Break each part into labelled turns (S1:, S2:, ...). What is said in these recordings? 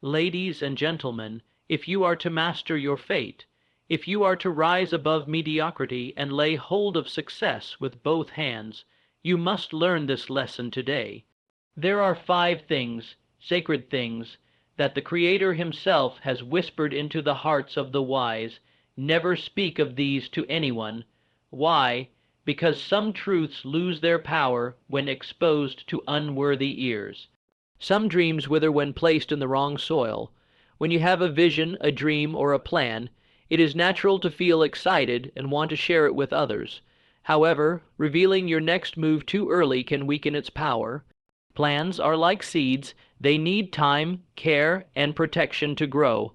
S1: Ladies and gentlemen, if you are to master your fate, if you are to rise above mediocrity and lay hold of success with both hands, you must learn this lesson today. There are 5 things, sacred things, that the Creator himself has whispered into the hearts of the wise. Never speak of these to anyone. Why? Because some truths lose their power when exposed to unworthy ears. Some dreams wither when placed in the wrong soil. When you have a vision, a dream, or a plan, it is natural to feel excited and want to share it with others. However, revealing your next move too early can weaken its power. Plans are like seeds. They need time, care, and protection to grow.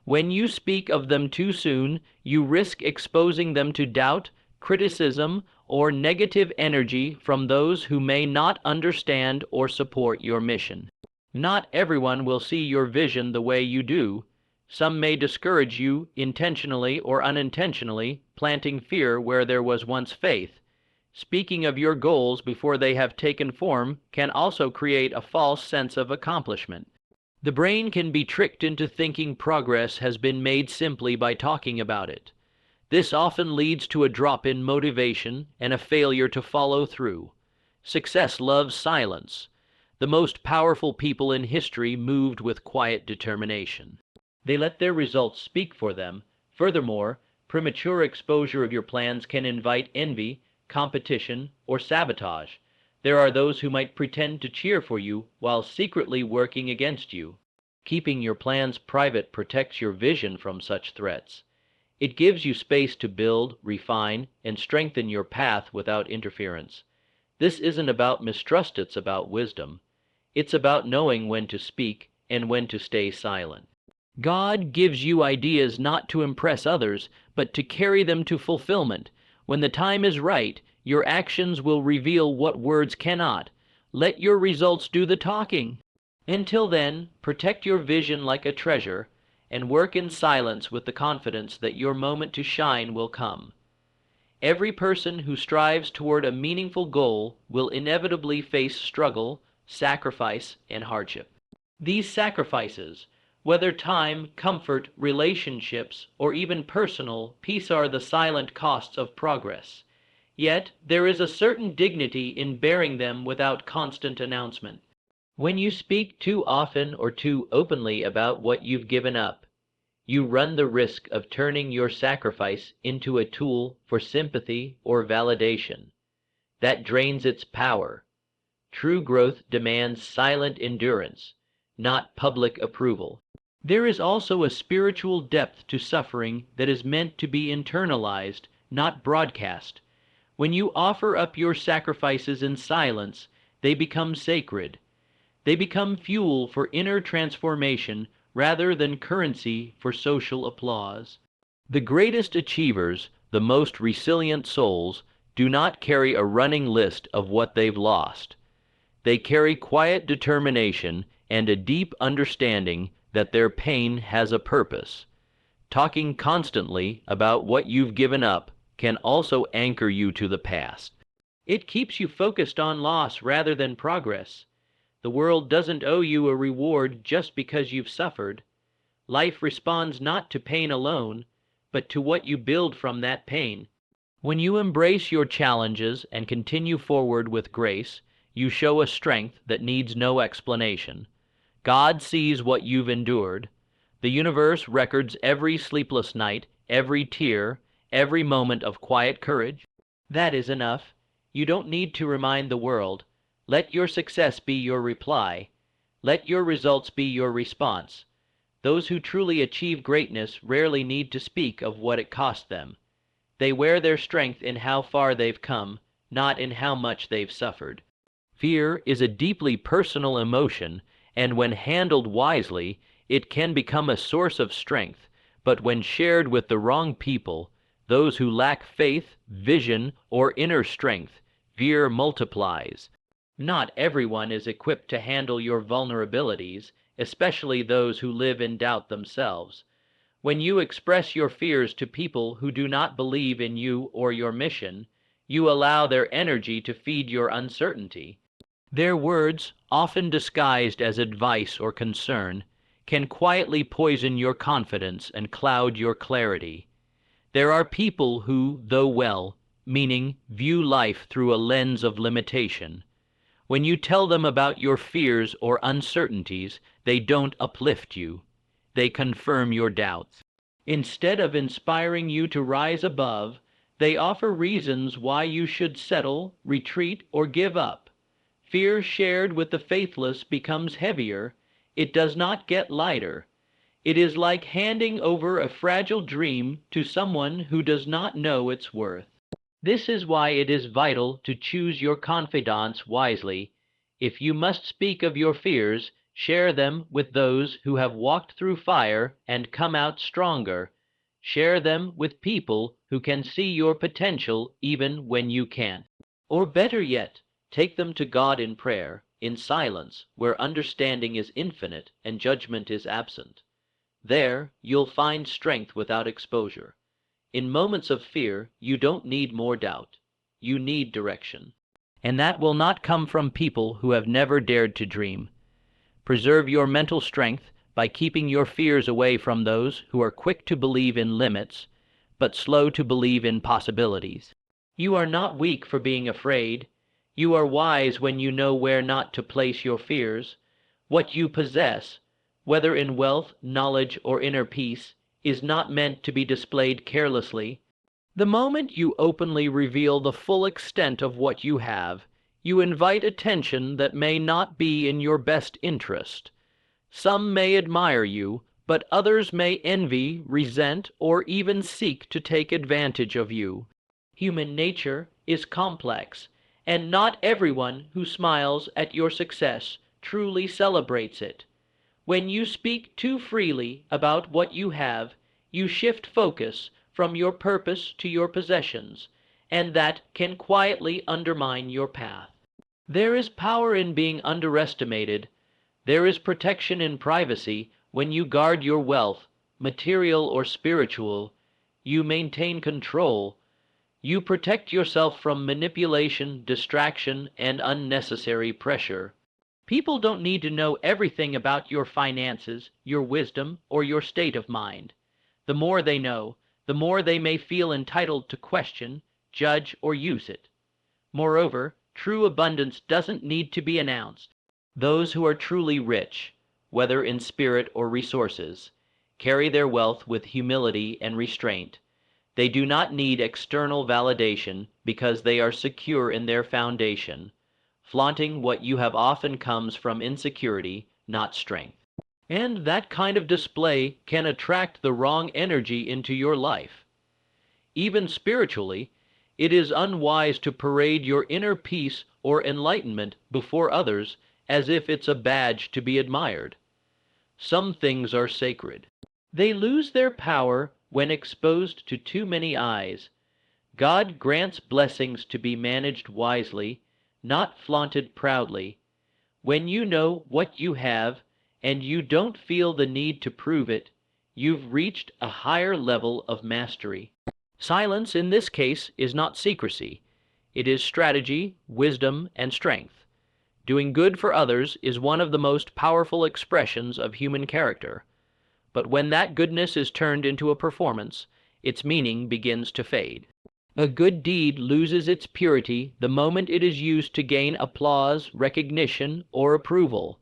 S1: When you speak of them too soon, you risk exposing them to doubt, criticism, or negative energy from those who may not understand or support your mission. Not everyone will see your vision the way you do. Some may discourage you intentionally or unintentionally, planting fear where there was once faith. Speaking of your goals before they have taken form can also create a false sense of accomplishment. The brain can be tricked into thinking progress has been made simply by talking about it. This often leads to a drop in motivation and a failure to follow through. Success loves silence. The most powerful people in history moved with quiet determination. They let their results speak for them. Furthermore, premature exposure of your plans can invite envy, competition, or sabotage. There are those who might pretend to cheer for you while secretly working against you. Keeping your plans private protects your vision from such threats. It gives you space to build, refine, and strengthen your path without interference. This isn't about mistrust, it's about wisdom. It's about knowing when to speak and when to stay silent. God gives you ideas not to impress others, but to carry them to fulfillment. When the time is right, your actions will reveal what words cannot. Let your results do the talking. Until then, protect your vision like a treasure, and work in silence with the confidence that your moment to shine will come. Every person who strives toward a meaningful goal will inevitably face struggle, sacrifice, and hardship. These sacrifices, whether time, comfort, relationships, or even personal peace, are the silent costs of progress. Yet, there is a certain dignity in bearing them without constant announcement. When you speak too often or too openly about what you've given up, you run the risk of turning your sacrifice into a tool for sympathy or validation. That drains its power. True growth demands silent endurance, not public approval. There is also a spiritual depth to suffering that is meant to be internalized, not broadcast. When you offer up your sacrifices in silence, they become sacred. They become fuel for inner transformation rather than currency for social applause. The greatest achievers, the most resilient souls, do not carry a running list of what they've lost. They carry quiet determination and a deep understanding that their pain has a purpose. Talking constantly about what you've given up can also anchor you to the past. It keeps you focused on loss rather than progress. The world doesn't owe you a reward just because you've suffered. Life responds not to pain alone, but to what you build from that pain. When you embrace your challenges and continue forward with grace, you show a strength that needs no explanation. God sees what you've endured. The universe records every sleepless night, every tear, every moment of quiet courage. That is enough. You don't need to remind the world. Let your success be your reply. Let your results be your response. Those who truly achieve greatness rarely need to speak of what it cost them. They wear their strength in how far they've come, not in how much they've suffered. Fear is a deeply personal emotion, and when handled wisely, it can become a source of strength. But when shared with the wrong people, those who lack faith, vision, or inner strength, fear multiplies. Not everyone is equipped to handle your vulnerabilities, especially those who live in doubt themselves. When you express your fears to people who do not believe in you or your mission, you allow their energy to feed your uncertainty. Their words, often disguised as advice or concern, can quietly poison your confidence and cloud your clarity. There are people who, though well-meaning, view life through a lens of limitation. When you tell them about your fears or uncertainties, they don't uplift you. They confirm your doubts. Instead of inspiring you to rise above, they offer reasons why you should settle, retreat, or give up. Fear shared with the faithless becomes heavier. It does not get lighter. It is like handing over a fragile dream to someone who does not know its worth. This is why it is vital to choose your confidants wisely. If you must speak of your fears, share them with those who have walked through fire and come out stronger. Share them with people who can see your potential even when you can't. Or better yet, take them to God in prayer, in silence, where understanding is infinite and judgment is absent. There, you'll find strength without exposure. In moments of fear, you don't need more doubt. You need direction. And that will not come from people who have never dared to dream. Preserve your mental strength by keeping your fears away from those who are quick to believe in limits, but slow to believe in possibilities. You are not weak for being afraid. You are wise when you know where not to place your fears. What you possess, whether in wealth, knowledge, or inner peace, is not meant to be displayed carelessly. The moment you openly reveal the full extent of what you have, you invite attention that may not be in your best interest. Some may admire you, but others may envy, resent, or even seek to take advantage of you. Human nature is complex, and not everyone who smiles at your success truly celebrates it. When you speak too freely about what you have, you shift focus from your purpose to your possessions, and that can quietly undermine your path. There is power in being underestimated. There is protection in privacy when you guard your wealth, material or spiritual. You maintain control. You protect yourself from manipulation, distraction, and unnecessary pressure. People don't need to know everything about your finances, your wisdom, or your state of mind. The more they know, the more they may feel entitled to question, judge, or use it. Moreover, true abundance doesn't need to be announced. Those who are truly rich, whether in spirit or resources, carry their wealth with humility and restraint. They do not need external validation because they are secure in their foundation. Flaunting what you have often comes from insecurity, not strength. And that kind of display can attract the wrong energy into your life. Even spiritually, it is unwise to parade your inner peace or enlightenment before others as if it's a badge to be admired. Some things are sacred. They lose their power when exposed to too many eyes. God grants blessings to be managed wisely, not flaunted proudly. When you know what you have, and you don't feel the need to prove it, you've reached a higher level of mastery. Silence in this case is not secrecy. It is strategy, wisdom, and strength. Doing good for others is one of the most powerful expressions of human character. But when that goodness is turned into a performance, its meaning begins to fade. A good deed loses its purity the moment it is used to gain applause, recognition, or approval.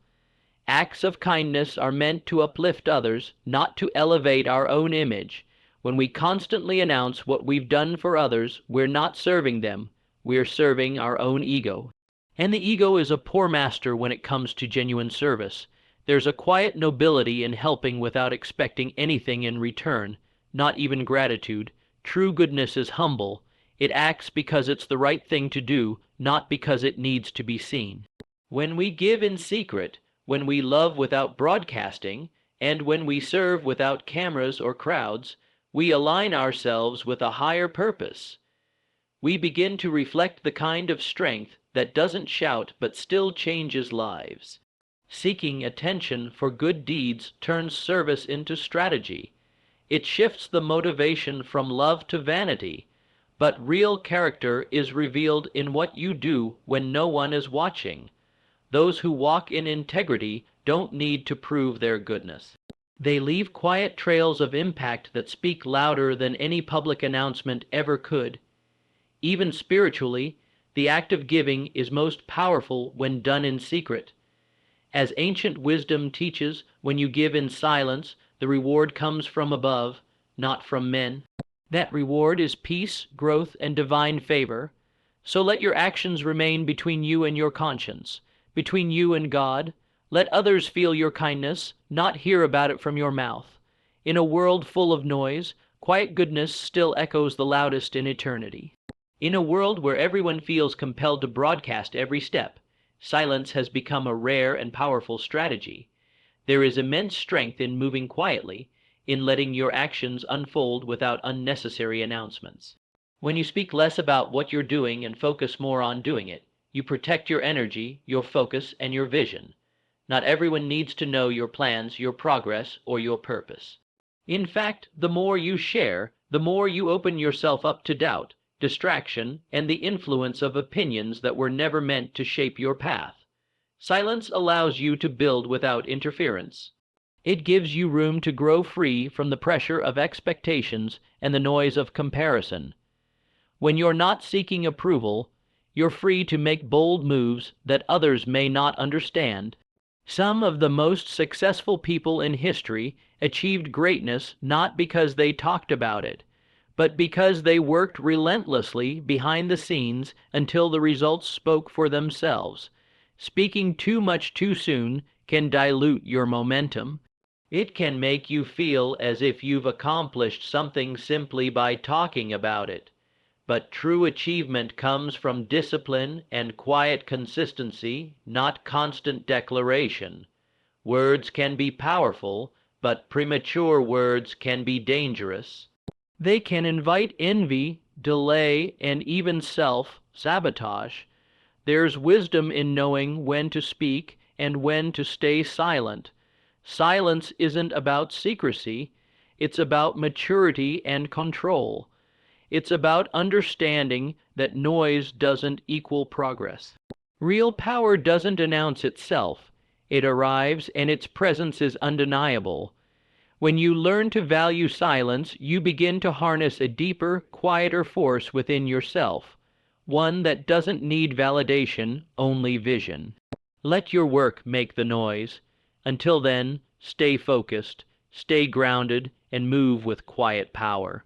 S1: Acts of kindness are meant to uplift others, not to elevate our own image. When we constantly announce what we've done for others, we're not serving them, we're serving our own ego. And the ego is a poor master when it comes to genuine service. There's a quiet nobility in helping without expecting anything in return, not even gratitude. True goodness is humble. It acts because it's the right thing to do, not because it needs to be seen. When we give in secret, when we love without broadcasting, and when we serve without cameras or crowds, we align ourselves with a higher purpose. We begin to reflect the kind of strength that doesn't shout but still changes lives. Seeking attention for good deeds turns service into strategy. It shifts the motivation from love to vanity. But real character is revealed in what you do when no one is watching. Those who walk in integrity don't need to prove their goodness. They leave quiet trails of impact that speak louder than any public announcement ever could. Even spiritually, the act of giving is most powerful when done in secret. As ancient wisdom teaches, when you give in silence, the reward comes from above, not from men. That reward is peace, growth, and divine favor. So let your actions remain between you and your conscience, between you and God. Let others feel your kindness, not hear about it from your mouth. In a world full of noise, quiet goodness still echoes the loudest in eternity. In a world where everyone feels compelled to broadcast every step, silence has become a rare and powerful strategy. There is immense strength in moving quietly, in letting your actions unfold without unnecessary announcements. When you speak less about what you're doing and focus more on doing it, you protect your energy, your focus, and your vision. Not everyone needs to know your plans, your progress, or your purpose. In fact, the more you share, the more you open yourself up to doubt, distraction, and the influence of opinions that were never meant to shape your path. Silence allows you to build without interference. It gives you room to grow free from the pressure of expectations and the noise of comparison. When you're not seeking approval, you're free to make bold moves that others may not understand. Some of the most successful people in history achieved greatness not because they talked about it, but because they worked relentlessly behind the scenes until the results spoke for themselves. Speaking too much too soon can dilute your momentum. It can make you feel as if you've accomplished something simply by talking about it. But true achievement comes from discipline and quiet consistency, not constant declaration. Words can be powerful, but premature words can be dangerous. They can invite envy, delay, and even self-sabotage. There's wisdom in knowing when to speak and when to stay silent. Silence isn't about secrecy, it's about maturity and control. It's about understanding that noise doesn't equal progress. Real power doesn't announce itself. It arrives and its presence is undeniable. When you learn to value silence, you begin to harness a deeper, quieter force within yourself, one that doesn't need validation, only vision. Let your work make the noise. Until then, stay focused, stay grounded, and move with quiet power.